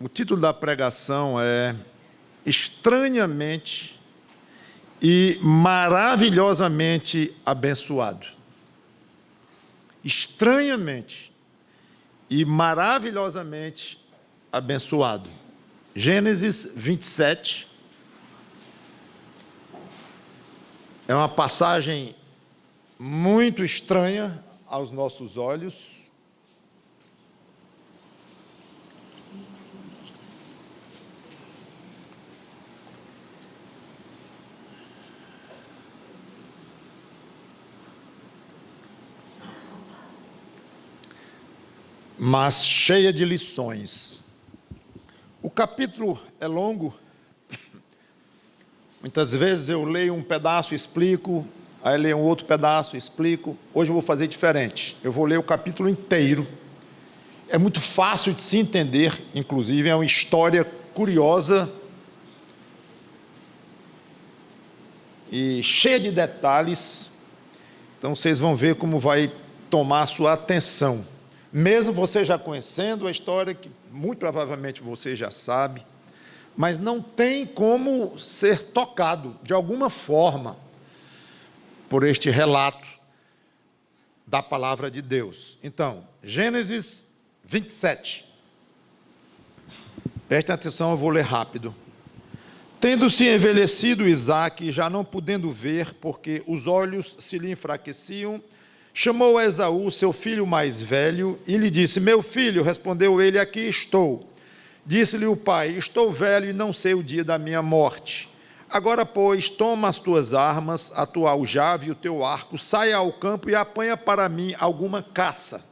O título da pregação é Estranhamente e Maravilhosamente Abençoado. Estranhamente e maravilhosamente abençoado. Gênesis 27. É uma passagem muito estranha aos nossos olhos. Mas cheia de lições. O capítulo é longo. Muitas vezes eu leio um pedaço e explico, aí leio um outro pedaço e explico. Hoje eu vou fazer diferente. Eu vou ler o capítulo inteiro. É muito fácil de se entender, inclusive é uma história curiosa e cheia de detalhes. Então vocês vão ver como vai tomar a sua atenção. Mesmo você já conhecendo a história, que muito provavelmente você já sabe, mas não tem como ser tocado de alguma forma por este relato da palavra de Deus. Então, Gênesis 27. Prestem atenção, eu vou ler rápido. Tendo-se envelhecido Isaque, já não podendo ver, porque os olhos se lhe enfraqueciam, chamou a Esaú, seu filho mais velho, e lhe disse: meu filho, respondeu ele, aqui estou. Disse-lhe o pai: estou velho e não sei o dia da minha morte. Agora, pois, toma as tuas armas, a tua aljava e o teu arco, saia ao campo e apanha para mim alguma caça.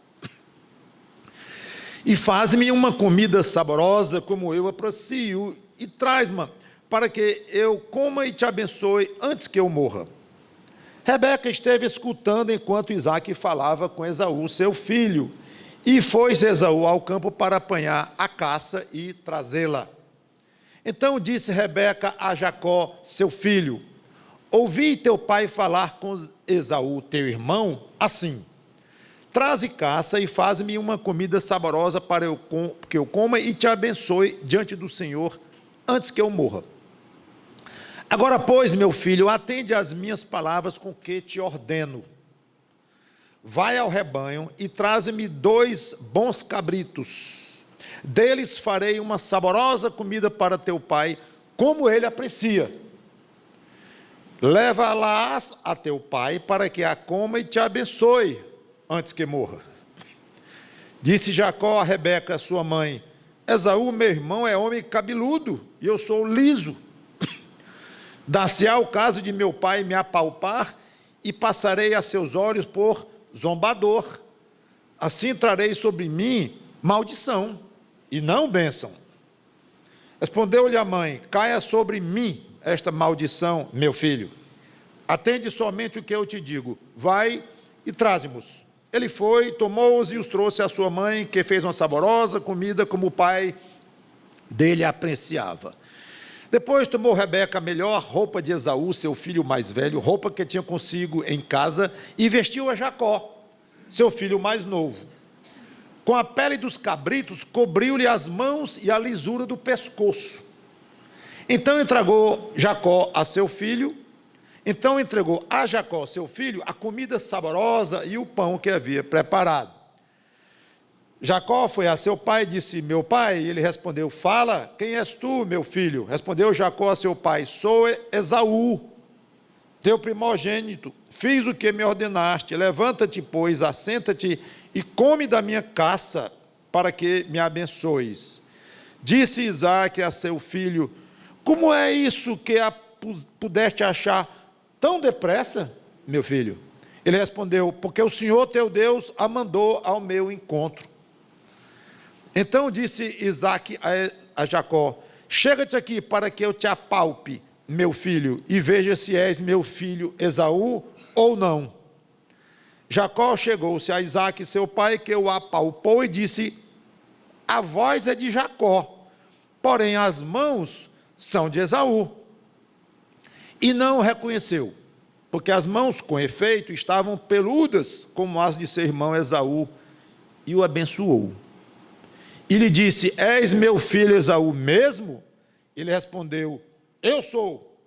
E faz-me uma comida saborosa, como eu aprecio, e traz-me, para que eu coma e te abençoe antes que eu morra. Rebeca esteve escutando enquanto Isaque falava com Esaú, seu filho, e foi-se Esaú ao campo para apanhar a caça e trazê-la. Então disse Rebeca a Jacó, seu filho: ouvi teu pai falar com Esaú, teu irmão, assim: traze caça e faz-me uma comida saborosa para que eu coma e te abençoe diante do Senhor antes que eu morra. Agora, pois, meu filho, atende às minhas palavras com que te ordeno. Vai ao rebanho e traze-me 2 bons cabritos. Deles farei uma saborosa comida para teu pai, como ele aprecia. Leva-las a teu pai para que a coma e te abençoe antes que morra. Disse Jacó a Rebeca, sua mãe: Esaú, meu irmão, é homem cabeludo e eu sou liso. Dar-se-á o caso de meu pai me apalpar e passarei a seus olhos por zombador. Assim trarei sobre mim maldição e não bênção. Respondeu-lhe a mãe: caia sobre mim esta maldição, meu filho. Atende somente o que eu te digo. Vai e traze-mos. Ele foi, tomou-os e os trouxe à sua mãe, que fez uma saborosa comida como o pai dele apreciava. Depois tomou Rebeca a melhor roupa de Esaú, seu filho mais velho, roupa que tinha consigo em casa, e vestiu a Jacó, seu filho mais novo. Com a pele dos cabritos, cobriu-lhe as mãos e a lisura do pescoço. Então entregou Jacó a seu filho, a comida saborosa e o pão que havia preparado. Jacó foi a seu pai e disse: meu pai. E ele respondeu: fala, quem és tu, meu filho? Respondeu Jacó a seu pai: sou Esaú, teu primogênito. Fiz o que me ordenaste. Levanta-te, pois, assenta-te e come da minha caça, para que me abençoes. Disse Isaque a seu filho: como é isso que a pudeste achar tão depressa, meu filho? Ele respondeu: porque o Senhor teu Deus a mandou ao meu encontro. Então disse Isaque a Jacó: chega-te aqui para que eu te apalpe, meu filho, e veja se és meu filho Esaú ou não. Jacó chegou-se a Isaque, seu pai, que o apalpou e disse: a voz é de Jacó, porém as mãos são de Esaú. E não o reconheceu, porque as mãos, com efeito, estavam peludas como as de seu irmão Esaú, e o abençoou. e lhe disse: és meu filho Esaú mesmo? Ele respondeu: eu sou.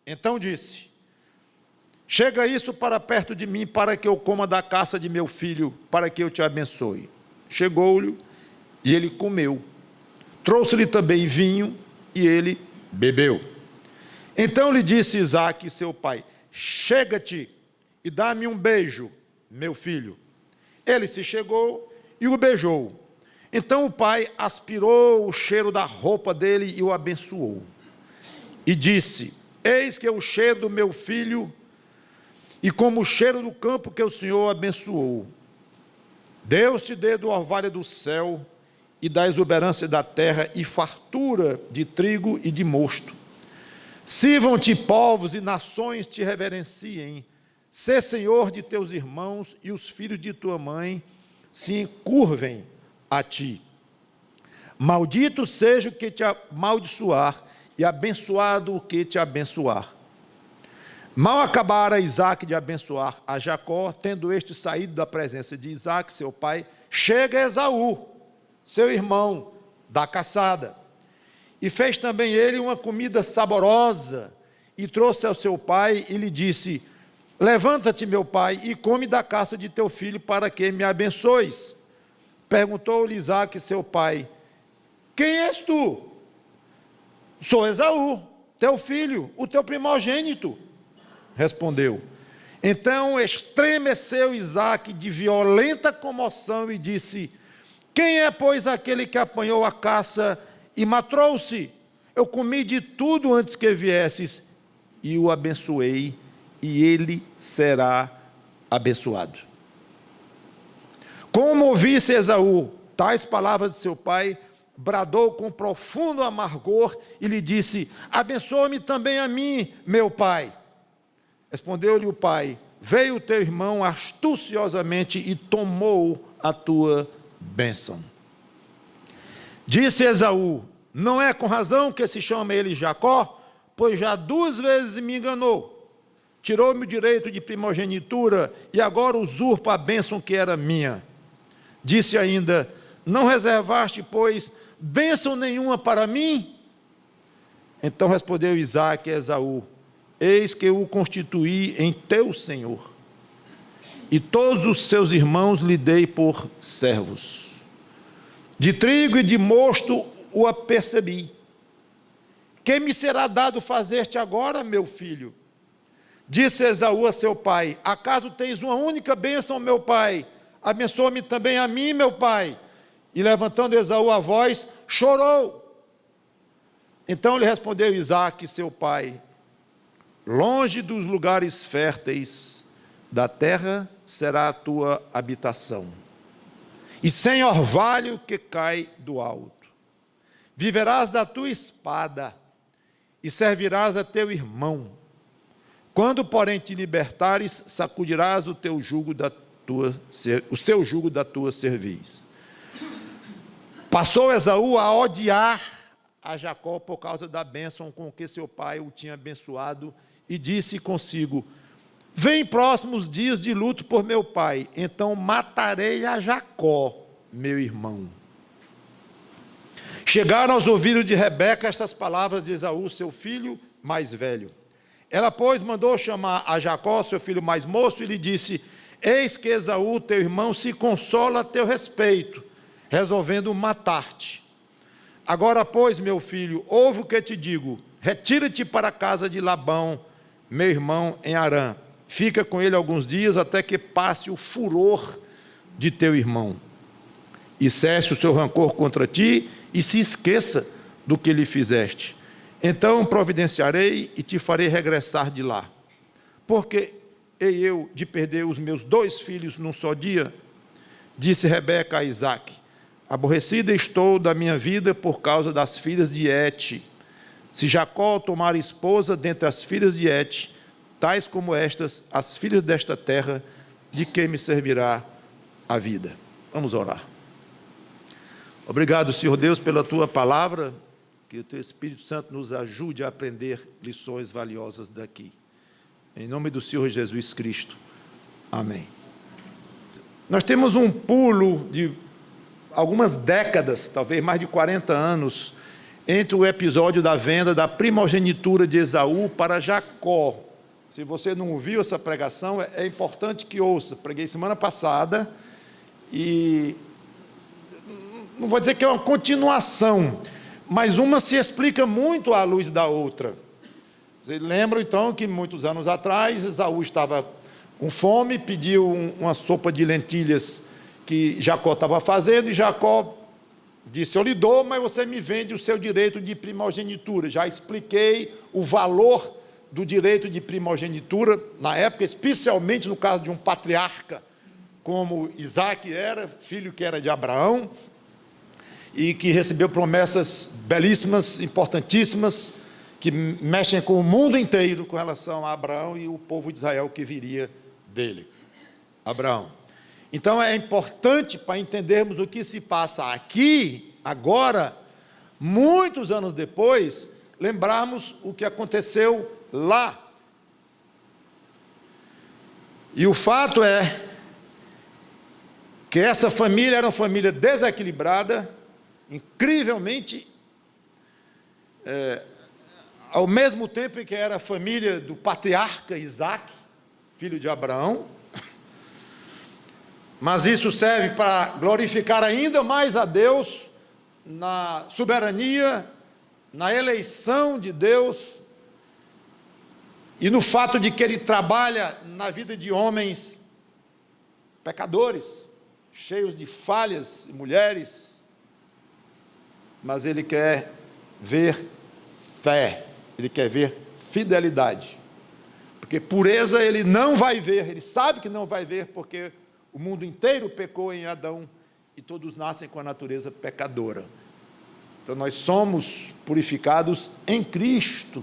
Então disse: chega isso para perto de mim, para que eu coma da caça de meu filho, para que eu te abençoe. Chegou-lhe, e ele comeu. Trouxe-lhe também vinho, e ele bebeu. Então lhe disse Isaque, seu pai: chega-te e dá-me um beijo, meu filho. Ele se chegou e o beijou. Então o pai aspirou o cheiro da roupa dele e o abençoou. E disse: eis que o cheiro do meu filho, e como o cheiro do campo que o Senhor abençoou. Deus te dê do orvalho do céu e da exuberância da terra e fartura de trigo e de mosto. Sirvam-te povos e nações te reverenciem. Sê senhor de teus irmãos, e os filhos de tua mãe se encurvem a ti. Maldito seja o que te amaldiçoar, e abençoado o que te abençoar. Mal acabara Isaque de abençoar a Jacó, tendo este saído da presença de Isaque, seu pai, chega Esaú, seu irmão, da caçada. E fez também ele uma comida saborosa, e trouxe ao seu pai, e lhe disse: levanta-te, meu pai, e come da caça de teu filho, para que me abençoes. Perguntou-lhe Isaque, seu pai: quem és tu? Sou Esaú, teu filho, o teu primogênito. Respondeu. Então estremeceu Isaque de violenta comoção e disse: quem é, pois, aquele que apanhou a caça e matou-se? Eu comi de tudo antes que viesses, e o abençoei, e ele será abençoado. Como ouvisse Esaú tais palavras de seu pai, bradou com profundo amargor e lhe disse: abençoa-me também a mim, meu pai. Respondeu-lhe o pai: veio o teu irmão astuciosamente e tomou a tua bênção. Disse Esaú: não é com razão que se chama ele Jacó, pois já 2 vezes me enganou. Tirou-me o direito de primogenitura e agora usurpa a bênção que era minha. Disse ainda: não reservaste, pois, bênção nenhuma para mim? Então respondeu Isaque a Esaú: eis que o constituí em teu senhor, e todos os seus irmãos lhe dei por servos. De trigo e de mosto o apercebi. Que me será dado fazer-te agora, meu filho? Disse Esaú a seu pai: acaso tens uma única bênção, meu pai? Abençoa-me também a mim, meu pai. E levantando Esaú a voz, chorou. Então lhe respondeu Isaque, seu pai: longe dos lugares férteis da terra será a tua habitação, e sem orvalho que cai do alto. Viverás da tua espada, e servirás a teu irmão. Quando, porém, te libertares, sacudirás o seu jugo da tua cerviz. Passou Esaú a odiar a Jacó por causa da bênção com que seu pai o tinha abençoado, e disse consigo: vem próximos dias de luto por meu pai, então matarei a Jacó, meu irmão. Chegaram aos ouvidos de Rebeca estas palavras de Esaú, seu filho mais velho. Ela, pois, mandou chamar a Jacó, seu filho mais moço, e lhe disse: eis que Esaú, teu irmão, se consola a teu respeito, resolvendo matar-te. Agora, pois, meu filho, ouve o que te digo: retira-te para a casa de Labão, meu irmão, em Harã. Fica com ele alguns dias, até que passe o furor de teu irmão, e cesse o seu rancor contra ti, e se esqueça do que lhe fizeste. Então providenciarei e te farei regressar de lá. Porque hei eu de perder os meus 2 filhos num só dia? Disse Rebeca a Isaque: aborrecida estou da minha vida por causa das filhas de Et. Se Jacó tomar esposa dentre as filhas de Et, tais como estas, as filhas desta terra, de que me servirá a vida? Vamos orar. Obrigado, Senhor Deus, pela Tua palavra, que o Teu Espírito Santo nos ajude a aprender lições valiosas daqui. Em nome do Senhor Jesus Cristo. Amém. Nós temos um pulo de algumas décadas, talvez mais de 40 anos, entre o episódio da venda da primogenitura de Esaú para Jacó. Se você não ouviu essa pregação, é importante que ouça. Preguei semana passada e não vou dizer que é uma continuação, mas uma se explica muito à luz da outra. Vocês lembram então que muitos anos atrás Esaú estava com fome, pediu uma sopa de lentilhas que Jacó estava fazendo, e Jacó disse: eu lhe dou, mas você me vende o seu direito de primogenitura. Já expliquei o valor do direito de primogenitura na época, especialmente no caso de um patriarca como Isaac era, filho que era de Abraão, e que recebeu promessas belíssimas, importantíssimas, que mexem com o mundo inteiro com relação a Abraão e o povo de Israel que viria dele, Abraão. Então é importante, para entendermos o que se passa aqui, agora, muitos anos depois, lembrarmos o que aconteceu lá. E o fato é que essa família era uma família desequilibrada, incrivelmente, ao mesmo tempo em que era a família do patriarca Isaac, filho de Abraão, mas isso serve para glorificar ainda mais a Deus na soberania, na eleição de Deus e no fato de que Ele trabalha na vida de homens pecadores, cheios de falhas, mulheres, mas Ele quer ver fé, Ele quer ver fidelidade, porque pureza Ele não vai ver, Ele sabe que não vai ver, porque o mundo inteiro pecou em Adão e todos nascem com a natureza pecadora. Então nós somos purificados em Cristo,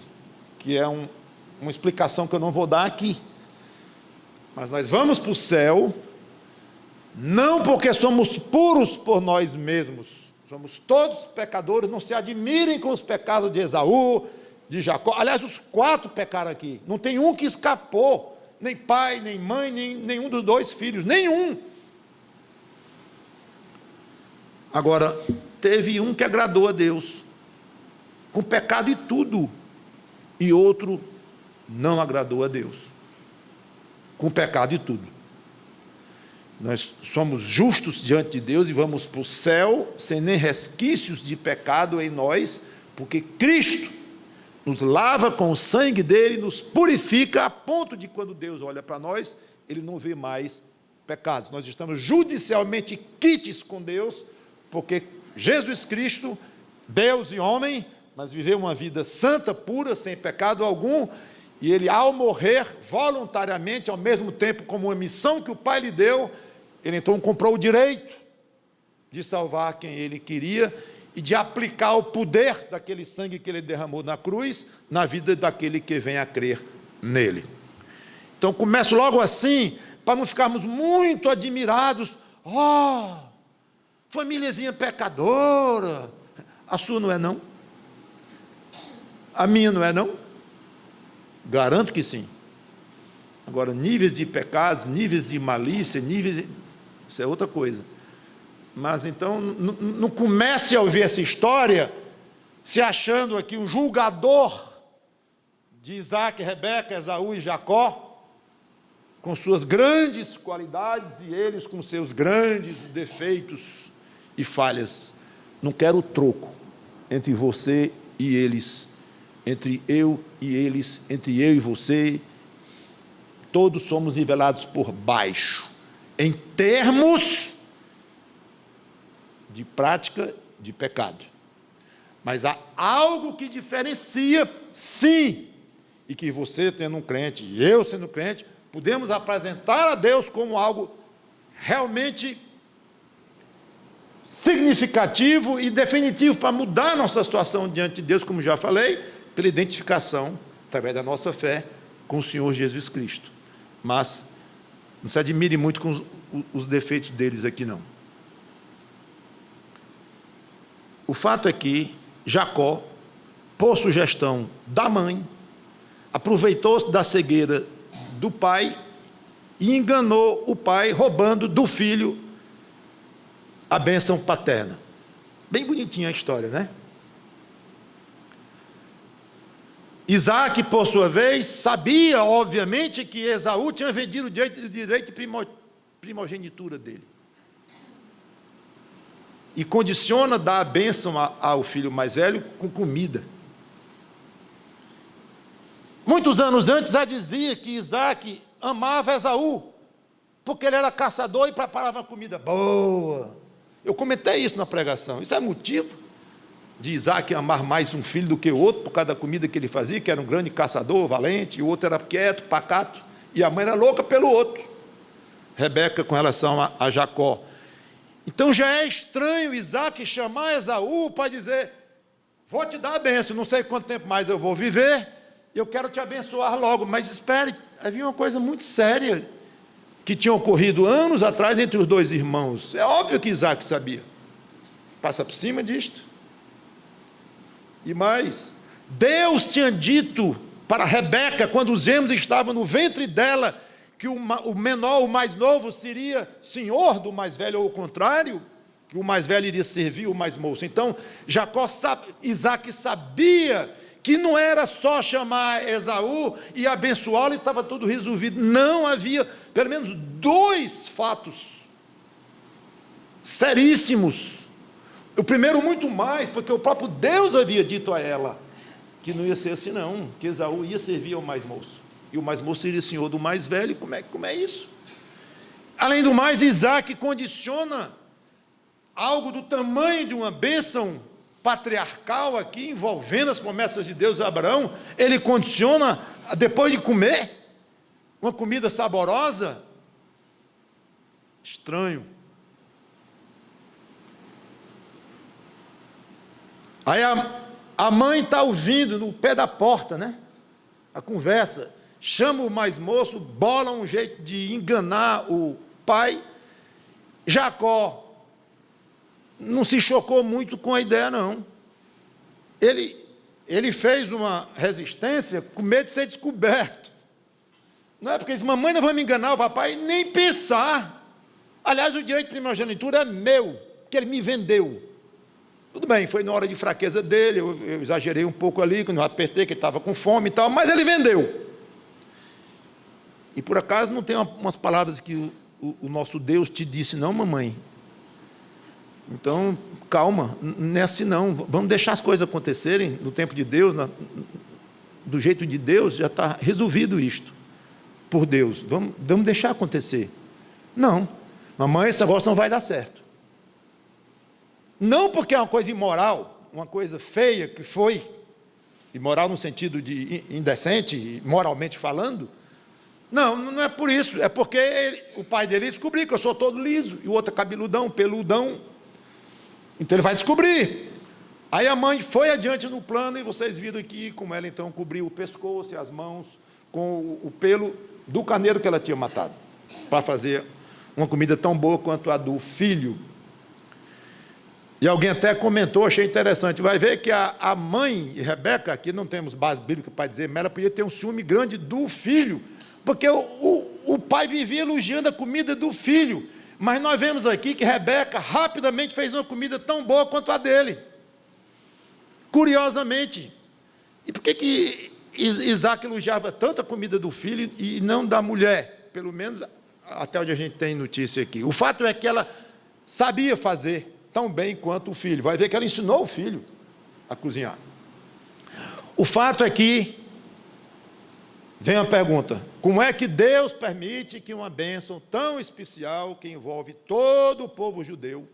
que é uma explicação que eu não vou dar aqui, mas nós vamos para o céu, não porque somos puros por nós mesmos, somos todos pecadores. Não se admirem com os pecados de Esaú, de Jacó. Aliás, os 4 pecaram aqui, não tem um que escapou, nem pai, nem mãe, nenhum dos 2 filhos, nenhum. Agora, teve um que agradou a Deus, com pecado e tudo, e outro não agradou a Deus, com pecado e tudo. Nós somos justos diante de Deus e vamos para o céu sem nem resquícios de pecado em nós, porque Cristo nos lava com o sangue dele, nos purifica, a ponto de quando Deus olha para nós, Ele não vê mais pecados. Nós estamos judicialmente quites com Deus, porque Jesus Cristo, Deus e homem, mas viveu uma vida santa, pura, sem pecado algum, e Ele, ao morrer voluntariamente, ao mesmo tempo como uma missão que o Pai lhe deu, Ele então comprou o direito de salvar quem Ele queria, e de aplicar o poder daquele sangue que Ele derramou na cruz, na vida daquele que vem a crer nele. Então começo logo assim, para não ficarmos muito admirados. Famíliazinha pecadora. A sua não é não? A minha não é não? Garanto que sim. Agora, níveis de pecados, níveis de malícia, isso é outra coisa. Mas então, não comece a ouvir essa história se achando aqui um julgador de Isaac, Rebeca, Esaú e Jacó, com suas grandes qualidades e eles com seus grandes defeitos e falhas. Não quero troco entre você e eles, entre eu e eles, entre eu e você. Todos somos nivelados por baixo, em termos de prática de pecado, mas há algo que diferencia, sim, e que você tendo um crente, e eu sendo crente, podemos apresentar a Deus como algo realmente significativo e definitivo para mudar a nossa situação diante de Deus, como já falei, pela identificação, através da nossa fé, com o Senhor Jesus Cristo. Mas não se admire muito com os defeitos deles aqui, não. O fato é que Jacó, por sugestão da mãe, aproveitou-se da cegueira do pai e enganou o pai, roubando do filho a bênção paterna. Bem bonitinha a história, né? Isaac, por sua vez, sabia, obviamente, que Esaú tinha vendido o direito de primogenitura dele. E condiciona dar a bênção ao filho mais velho com comida. Muitos anos antes já dizia que Isaac amava Esaú, porque ele era caçador e preparava comida boa. Eu comentei isso na pregação. Isso é motivo de Isaac amar mais um filho do que o outro, por causa da comida que ele fazia, que era um grande caçador, valente, e o outro era quieto, pacato, e a mãe era louca pelo outro. Rebeca com relação a Jacó. Então já é estranho Isaac chamar Esaú para dizer, vou te dar a bênção, não sei quanto tempo mais eu vou viver, eu quero te abençoar logo, mas espere, havia uma coisa muito séria, que tinha ocorrido anos atrás entre os dois irmãos. É óbvio que Isaac sabia. Passa por cima disto. E mais, Deus tinha dito para Rebeca, quando os gêmeos estavam no ventre dela, que o menor, o mais novo, seria senhor do mais velho, ou o contrário, que o mais velho iria servir o mais moço. Então, Isaac sabia que não era só chamar Esaú e abençoá-lo e estava tudo resolvido. Não, havia pelo menos dois fatos seríssimos. O primeiro muito mais, porque o próprio Deus havia dito a ela que não ia ser assim não, que Esaú ia servir ao mais moço, e o mais moço seria senhor do mais velho. Como é isso? Além do mais, Isaac condiciona algo do tamanho de uma bênção patriarcal aqui, envolvendo as promessas de Deus a Abraão. Ele condiciona, depois de comer uma comida saborosa. Estranho. Aí a mãe está ouvindo no pé da porta, né? A conversa. Chama o mais moço, bola um jeito de enganar o pai. Jacó não se chocou muito com a ideia, não. Ele fez uma resistência com medo de ser descoberto. Não é porque diz, mamãe não vai me enganar o papai, nem pensar. Aliás, o direito de primogenitura é meu, que ele me vendeu. Tudo bem, foi na hora de fraqueza dele, eu exagerei um pouco ali, quando eu apertei, que ele estava com fome e tal, mas ele vendeu. E por acaso não tem umas palavras que o nosso Deus te disse, não, mamãe? Então, calma, não é assim não, vamos deixar as coisas acontecerem no tempo de Deus, do jeito de Deus, já está resolvido isto, por Deus, vamos deixar acontecer. Não, mamãe, esse negócio não vai dar certo. Não porque é uma coisa imoral, uma coisa feia que foi, imoral no sentido de indecente, moralmente falando. Não é por isso, é porque o pai dele descobriu que eu sou todo liso, e o outro é cabeludão, peludão. Então ele vai descobrir. Aí a mãe foi adiante no plano, e vocês viram aqui como ela então cobriu o pescoço e as mãos com o pelo do carneiro que ela tinha matado, para fazer uma comida tão boa quanto a do filho. E alguém até comentou, achei interessante, vai ver que a mãe, Rebeca, aqui não temos base bíblica para dizer, mas ela podia ter um ciúme grande do filho, porque o pai vivia elogiando a comida do filho, mas nós vemos aqui que Rebeca rapidamente fez uma comida tão boa quanto a dele, curiosamente. E por que Isaac elogiava tanto a comida do filho e não da mulher? Pelo menos até onde a gente tem notícia aqui. O fato é que ela sabia fazer tão bem quanto o filho. Vai ver que ela ensinou o filho a cozinhar. O fato é que, vem a pergunta, como é que Deus permite que uma bênção tão especial, que envolve todo o povo judeu,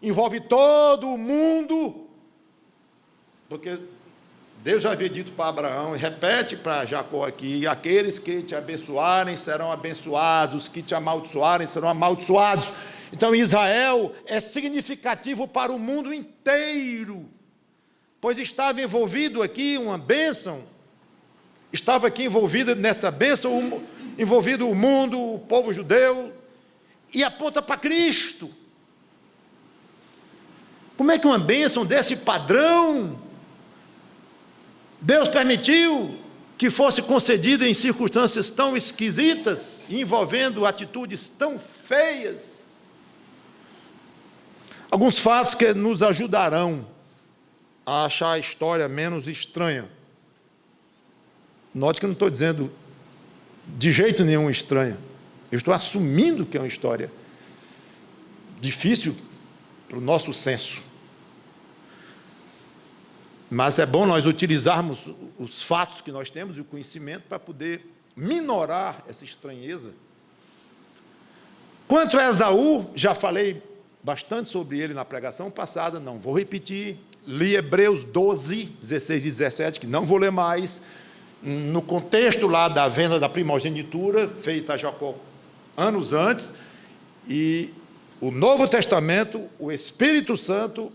envolve todo o mundo, porque Deus já havia dito para Abraão, e repete para Jacó aqui, aqueles que te abençoarem serão abençoados, os que te amaldiçoarem serão amaldiçoados. Então Israel é significativo para o mundo inteiro, pois estava envolvido aqui uma bênção, estava aqui envolvido nessa bênção, envolvido o mundo, o povo judeu, e aponta para Cristo. Como é que uma bênção desse padrão Deus permitiu que fosse concedida em circunstâncias tão esquisitas, envolvendo atitudes tão feias? Alguns fatos que nos ajudarão a achar a história menos estranha. Note que eu não estou dizendo de jeito nenhum estranha. Eu estou assumindo que é uma história difícil para o nosso senso. Mas é bom nós utilizarmos os fatos que nós temos e o conhecimento para poder minorar essa estranheza. Quanto a Esaú, já falei bastante sobre ele na pregação passada, não vou repetir. Li Hebreus 12, 16 e 17, que não vou ler mais. No contexto lá da venda da primogenitura, feita a Jacó anos antes, e o Novo Testamento, o Espírito Santo,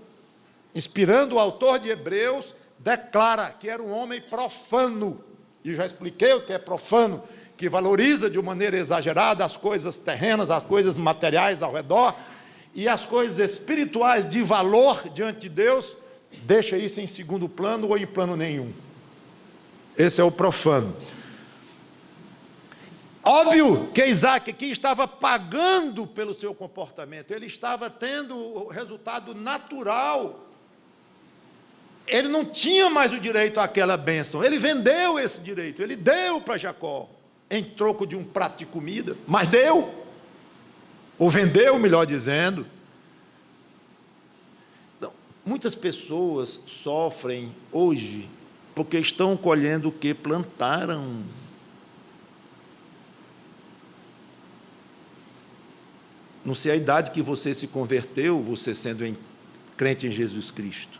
inspirando o autor de Hebreus, declara que era um homem profano, e eu já expliquei o que é profano, que valoriza de uma maneira exagerada as coisas terrenas, as coisas materiais ao redor, e as coisas espirituais de valor diante de Deus, deixa isso em segundo plano ou em plano nenhum. Esse é o profano. Óbvio que Isaac aqui estava pagando pelo seu comportamento, ele estava tendo o resultado natural. Ele não tinha mais o direito àquela bênção, ele vendeu esse direito, ele deu para Jacó, em troco de um prato de comida, mas deu, ou vendeu, melhor dizendo. Então, muitas pessoas sofrem hoje, porque estão colhendo o que plantaram. Não sei a idade que você se converteu, você sendo crente em Jesus Cristo.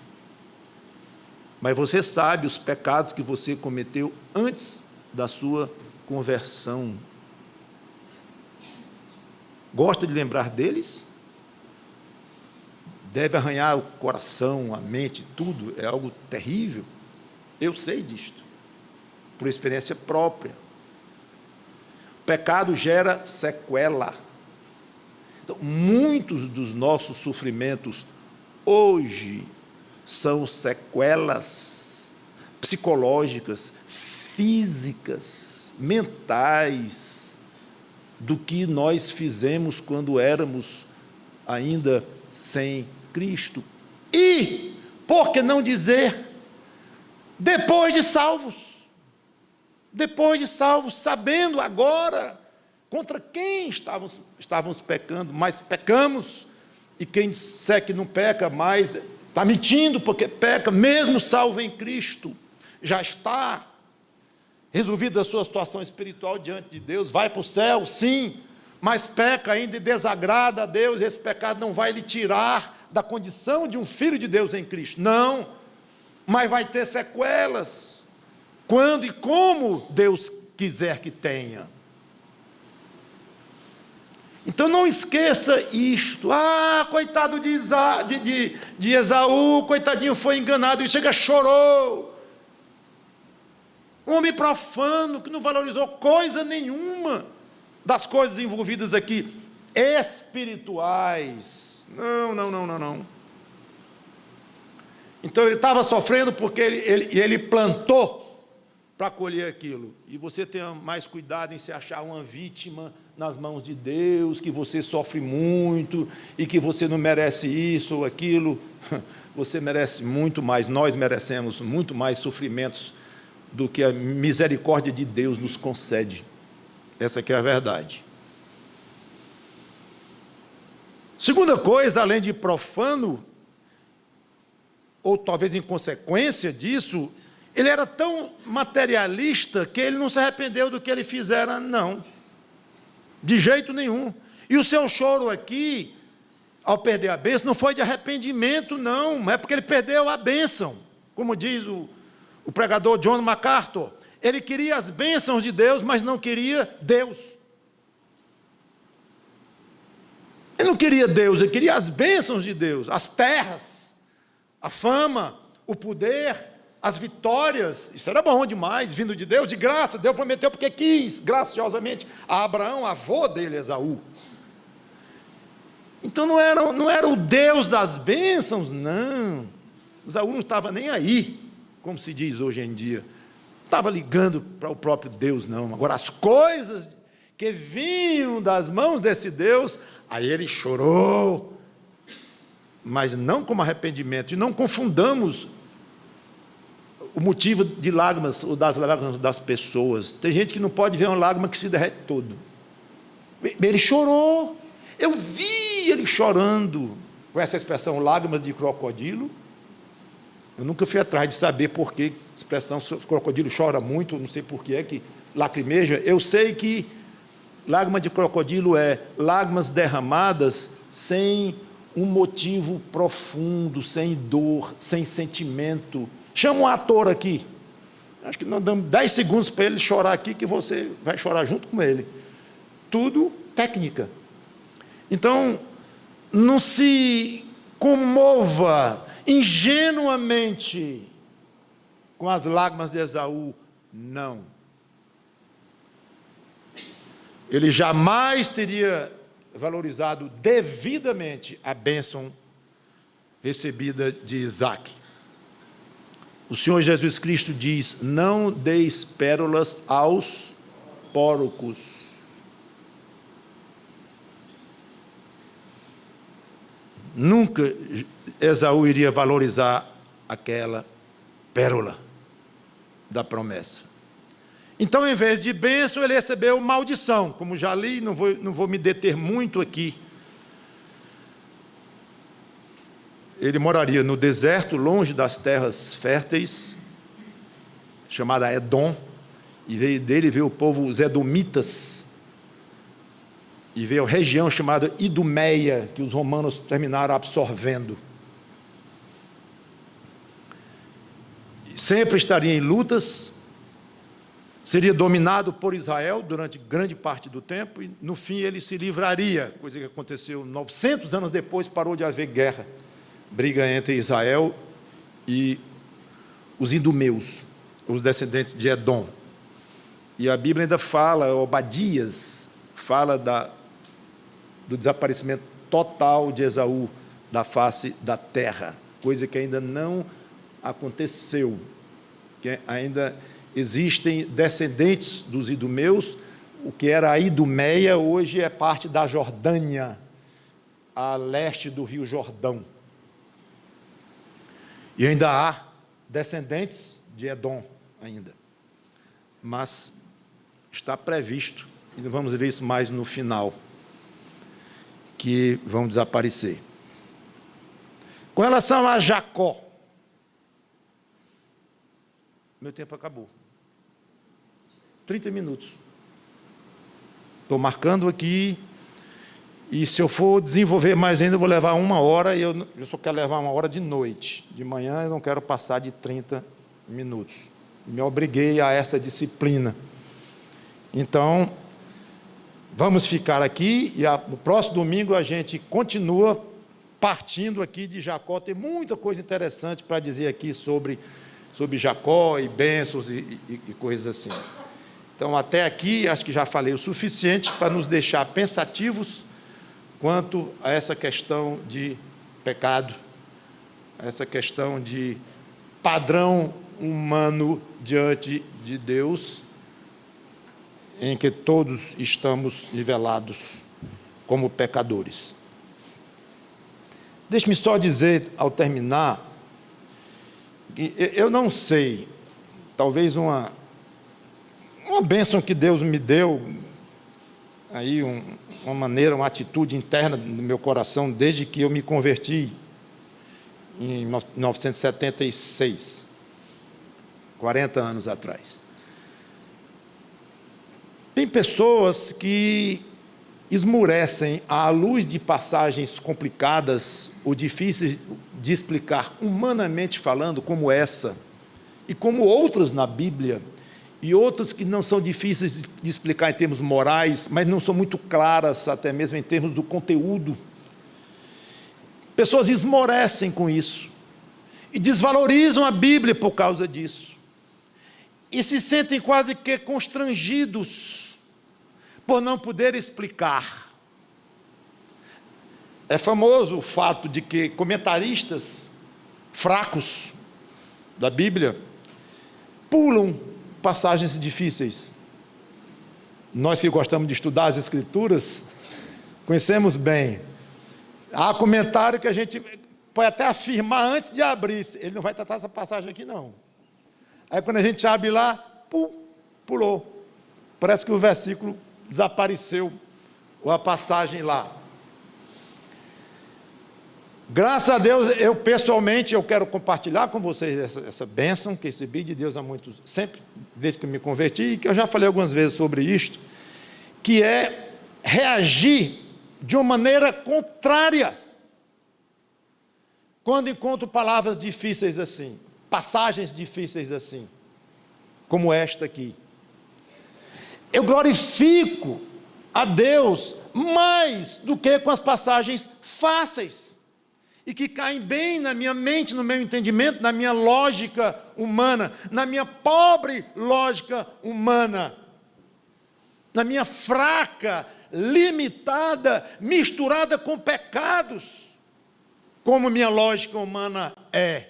Mas você sabe os pecados que você cometeu antes da sua conversão. Gosta de lembrar deles? Deve arranhar o coração, a mente, tudo. É algo terrível. Eu sei disto, por experiência própria. O pecado gera sequela. Então, muitos dos nossos sofrimentos hoje são sequelas psicológicas, físicas, mentais, do que nós fizemos quando éramos ainda sem Cristo. E, por que não dizer, depois de salvos, sabendo agora contra quem estávamos pecando, mas pecamos, e quem disser que não peca mais, está mentindo, porque peca, mesmo salvo em Cristo, já está resolvida a sua situação espiritual diante de Deus, vai para o céu, sim, mas peca ainda e desagrada a Deus, esse pecado não vai lhe tirar da condição de um filho de Deus em Cristo, não, mas vai ter sequelas, quando e como Deus quiser que tenha. Então não esqueça isto. Coitado de Esaú, coitadinho, foi enganado, e chega, chorou. Um homem profano, que não valorizou coisa nenhuma das coisas envolvidas aqui, espirituais. Não. Então ele estava sofrendo porque ele plantou para colher aquilo. E você tenha mais cuidado em se achar uma vítima nas mãos de Deus, que você sofre muito e que você não merece isso ou aquilo. Você merece muito mais, nós merecemos muito mais sofrimentos do que a misericórdia de Deus nos concede. Essa aqui é a verdade. Segunda coisa, além de profano, ou talvez em consequência disso, ele era tão materialista que ele não se arrependeu do que ele fizera, não. De jeito nenhum. E o seu choro aqui, ao perder a bênção, não foi de arrependimento, não. É porque ele perdeu a bênção. Como diz o pregador John MacArthur, ele queria as bênçãos de Deus, mas não queria Deus. Ele não queria Deus, ele queria as bênçãos de Deus, as terras, a fama, o poder, as vitórias. Isso era bom demais, vindo de Deus, de graça. Deus prometeu porque quis, graciosamente, a Abraão, avô dele, Esaú. Então não era o Deus das bênçãos, não. Esaú não estava nem aí, como se diz hoje em dia. Não estava ligando para o próprio Deus, não. Agora, as coisas que vinham das mãos desse Deus, aí ele chorou. mas não como arrependimento. E não confundamos o motivo de lágrimas, ou das lágrimas das pessoas. Tem gente que não pode ver uma lágrima que se derrete todo. Ele chorou. Eu vi ele chorando. Com essa expressão, lágrimas de crocodilo. Eu nunca fui atrás de saber por que a expressão crocodilo chora muito, não sei por que é que lacrimeja. Eu sei que lágrima de crocodilo é lágrimas derramadas sem um motivo profundo, sem dor, sem sentimento. Chama um ator aqui. Acho que nós damos 10 segundos para ele chorar aqui, que você vai chorar junto com ele. Tudo técnica. Então, não se comova ingenuamente com as lágrimas de Esaú, não. Ele jamais teria valorizado devidamente a bênção recebida de Isaque. O Senhor Jesus Cristo diz: não deis pérolas aos porcos. Nunca Esaú iria valorizar aquela pérola da promessa. Então, em vez de bênção, ele recebeu maldição. Como já li, não vou me deter muito aqui. Ele moraria no deserto, longe das terras férteis, chamada Edom, e dele veio o povo, os edomitas, e veio a região chamada Idumeia, que os romanos terminaram absorvendo. Sempre estaria em lutas, seria dominado por Israel durante grande parte do tempo, e no fim ele se livraria, coisa que aconteceu 900 anos depois, parou de haver guerra, briga entre Israel e os idumeus, os descendentes de Edom. E a Bíblia ainda fala, Obadias, fala do desaparecimento total de Esaú da face da terra, coisa que ainda não aconteceu, que ainda existem descendentes dos idumeus. O que era a Idumeia hoje é parte da Jordânia, a leste do rio Jordão. E ainda há descendentes de Edom ainda, mas está previsto, e vamos ver isso mais no final, que vão desaparecer. Com relação a Jacó, meu tempo acabou. 30 minutos. Estou marcando aqui, e se eu for desenvolver mais ainda, eu vou levar 1 hora, e eu só quero levar 1 hora de noite. De manhã eu não quero passar de 30 minutos. Me obriguei a essa disciplina. Então, vamos ficar aqui, e no próximo domingo a gente continua partindo aqui de Jacó. Tem muita coisa interessante para dizer aqui sobre Jacó e bênçãos e coisas assim. Então, até aqui, acho que já falei o suficiente para nos deixar pensativos quanto a essa questão de pecado, essa questão de padrão humano diante de Deus, em que todos estamos nivelados como pecadores. Deixe-me só dizer, ao terminar, que eu não sei, talvez uma bênção que Deus me deu, aí uma maneira, uma atitude interna no meu coração, desde que eu me converti em 1976, 40 anos atrás. Tem pessoas que esmurecem à luz de passagens complicadas ou difíceis de explicar, humanamente falando, como essa, e como outras na Bíblia, e outras que não são difíceis de explicar em termos morais, mas não são muito claras, até mesmo em termos do conteúdo. Pessoas esmorecem com isso, e desvalorizam a Bíblia por causa disso, e se sentem quase que constrangidos por não poder explicar. É famoso o fato de que comentaristas fracos da Bíblia pulam passagens difíceis. Nós que gostamos de estudar as Escrituras, conhecemos bem. Há comentário que a gente pode até afirmar antes de abrir, ele não vai tratar essa passagem aqui não. Aí quando a gente abre lá, pulou. Parece que o versículo desapareceu, ou a passagem lá. Graças a Deus, eu pessoalmente, eu quero compartilhar com vocês essa bênção que recebi de Deus há muitos, sempre, desde que me converti, e que eu já falei algumas vezes sobre isto, que é reagir de uma maneira contrária, quando encontro palavras difíceis assim, passagens difíceis assim, como esta aqui. Eu glorifico a Deus mais do que com as passagens fáceis, e que caem bem na minha mente, no meu entendimento, na minha lógica humana, na minha pobre lógica humana, na minha fraca, limitada, misturada com pecados, como minha lógica humana é.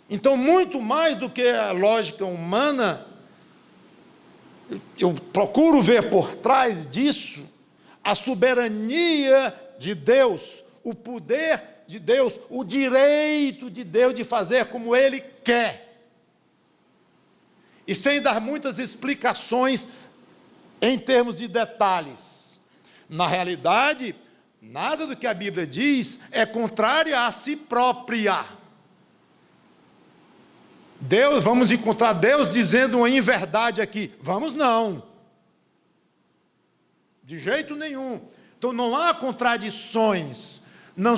Então, muito mais do que a lógica humana, eu procuro ver por trás disso a soberania de Deus, o poder de Deus, o direito de Deus de fazer como Ele quer. E sem dar muitas explicações em termos de detalhes. Na realidade, nada do que a Bíblia diz é contrário a si própria. Deus, vamos encontrar Deus dizendo uma inverdade aqui. Vamos não. De jeito nenhum. Então não há contradições. Não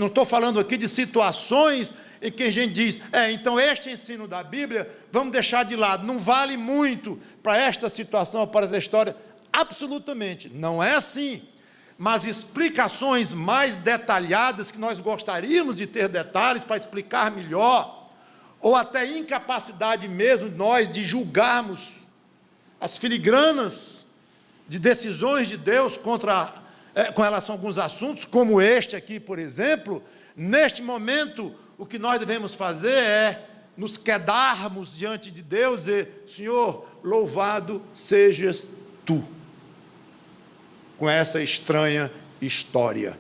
estou falando aqui de situações em que a gente diz, então este ensino da Bíblia, vamos deixar de lado, não vale muito para esta situação, para esta história. Absolutamente, não é assim. Mas explicações mais detalhadas, que nós gostaríamos de ter detalhes para explicar melhor, ou até incapacidade mesmo de nós de julgarmos as filigranas de decisões de Deus com relação a alguns assuntos, como este aqui, por exemplo. Neste momento, o que nós devemos fazer é nos quedarmos diante de Deus e, Senhor, louvado sejas Tu, com essa estranha história.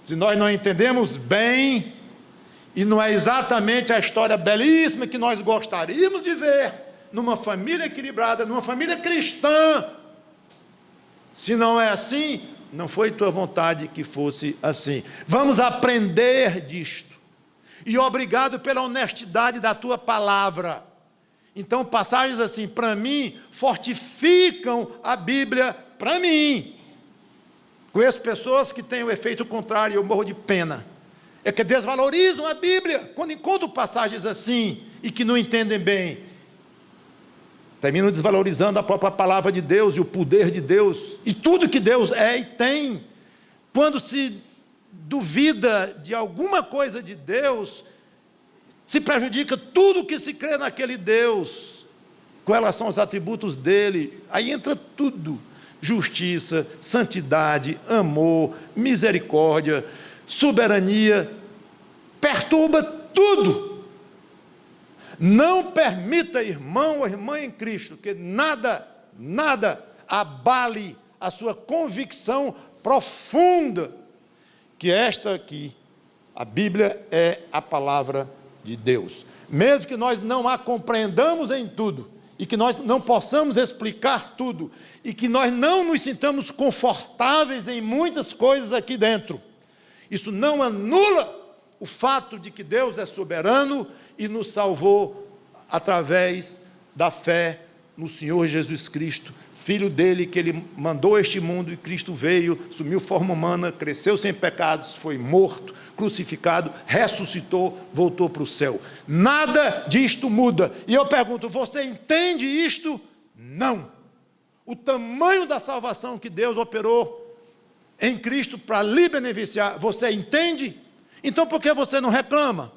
Se nós não entendemos bem, e não é exatamente a história belíssima que nós gostaríamos de ver, numa família equilibrada, numa família cristã, se não é assim, não foi tua vontade que fosse assim. Vamos aprender disto. E obrigado pela honestidade da tua palavra. Então, passagens assim, para mim, fortificam a Bíblia para mim. Conheço pessoas que têm o efeito contrário e eu morro de pena. É que desvalorizam a Bíblia, quando encontram passagens assim, e que não entendem bem. Terminam desvalorizando a própria palavra de Deus e o poder de Deus, e tudo que Deus é e tem. Quando se duvida de alguma coisa de Deus, se prejudica tudo que se crê naquele Deus, com relação aos atributos dele. Aí entra tudo: justiça, santidade, amor, misericórdia, soberania, perturba tudo. Não permita, irmão ou irmã em Cristo, que nada abale a sua convicção profunda, que esta aqui, a Bíblia, é a palavra de Deus. Mesmo que nós não a compreendamos em tudo, e que nós não possamos explicar tudo, e que nós não nos sintamos confortáveis em muitas coisas aqui dentro, isso não anula o fato de que Deus é soberano e nos salvou através da fé no Senhor Jesus Cristo, Filho dele, que ele mandou a este mundo, e Cristo veio, assumiu forma humana, cresceu sem pecados, foi morto, crucificado, ressuscitou, voltou para o céu. Nada disto muda. E eu pergunto, você entende isto? Não. O tamanho da salvação que Deus operou em Cristo para lhe beneficiar, você entende? Então por que você não reclama?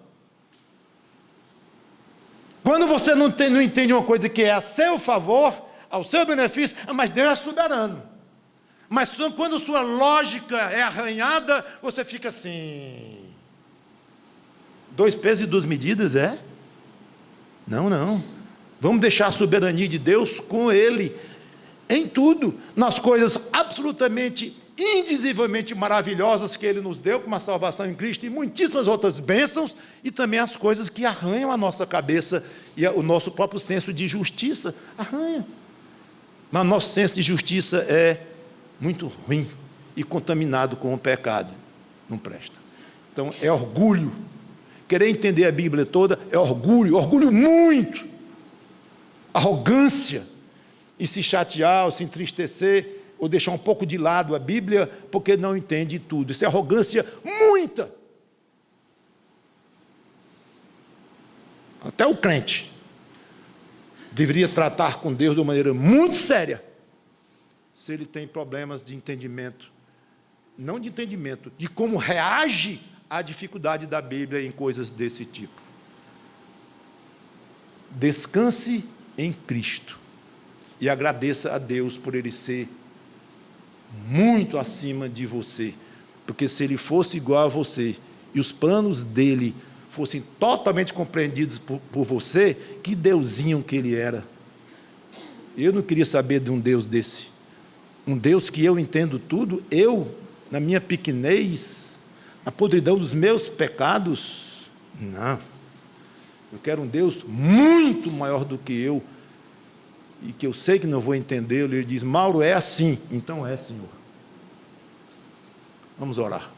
Quando você não entende uma coisa que é a seu favor, ao seu benefício, mas Deus é soberano. Mas quando sua lógica é arranhada, você fica assim: 2 pesos e 2 medidas, é? Não. Vamos deixar a soberania de Deus com Ele, em tudo, nas coisas absolutamente indizivelmente maravilhosas que Ele nos deu, como a salvação em Cristo e muitíssimas outras bênçãos, e também as coisas que arranham a nossa cabeça e o nosso próprio senso de justiça, arranha. Mas nosso senso de justiça é muito ruim e contaminado com o pecado, não presta. Então é orgulho, querer entender a Bíblia toda é orgulho, orgulho muito, arrogância, e se chatear, ou se entristecer, ou deixar um pouco de lado a Bíblia, porque não entende tudo. Isso é arrogância muita. Até o crente deveria tratar com Deus de uma maneira muito séria, se ele tem problemas de entendimento, não de entendimento, de como reage à dificuldade da Bíblia em coisas desse tipo. Descanse em Cristo e agradeça a Deus por Ele ser muito acima de você, porque se Ele fosse igual a você e os planos dEle fossem totalmente compreendidos por você, que deusinho que Ele era. Eu não queria saber de um Deus desse, um Deus que eu entendo tudo, eu, na minha pequenez, na podridão dos meus pecados, não. Eu quero um Deus muito maior do que eu, e que eu sei que não vou entender. Ele diz: Mauro, é assim. Então é, Senhor. Vamos orar.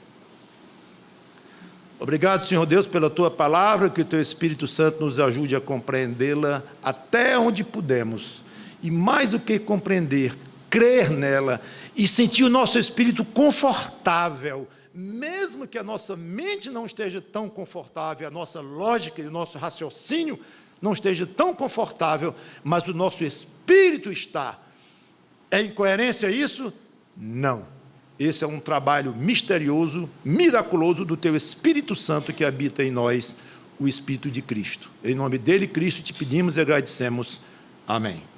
Obrigado, Senhor Deus, pela Tua palavra, que o Teu Espírito Santo nos ajude a compreendê-la até onde pudermos, e mais do que compreender, crer nela, e sentir o nosso espírito confortável, mesmo que a nossa mente não esteja tão confortável, a nossa lógica e o nosso raciocínio não esteja tão confortável, mas o nosso espírito está. É incoerência isso? Não. Esse é um trabalho misterioso, miraculoso do Teu Espírito Santo que habita em nós, o Espírito de Cristo. Em nome dele, Cristo, te pedimos e agradecemos. Amém.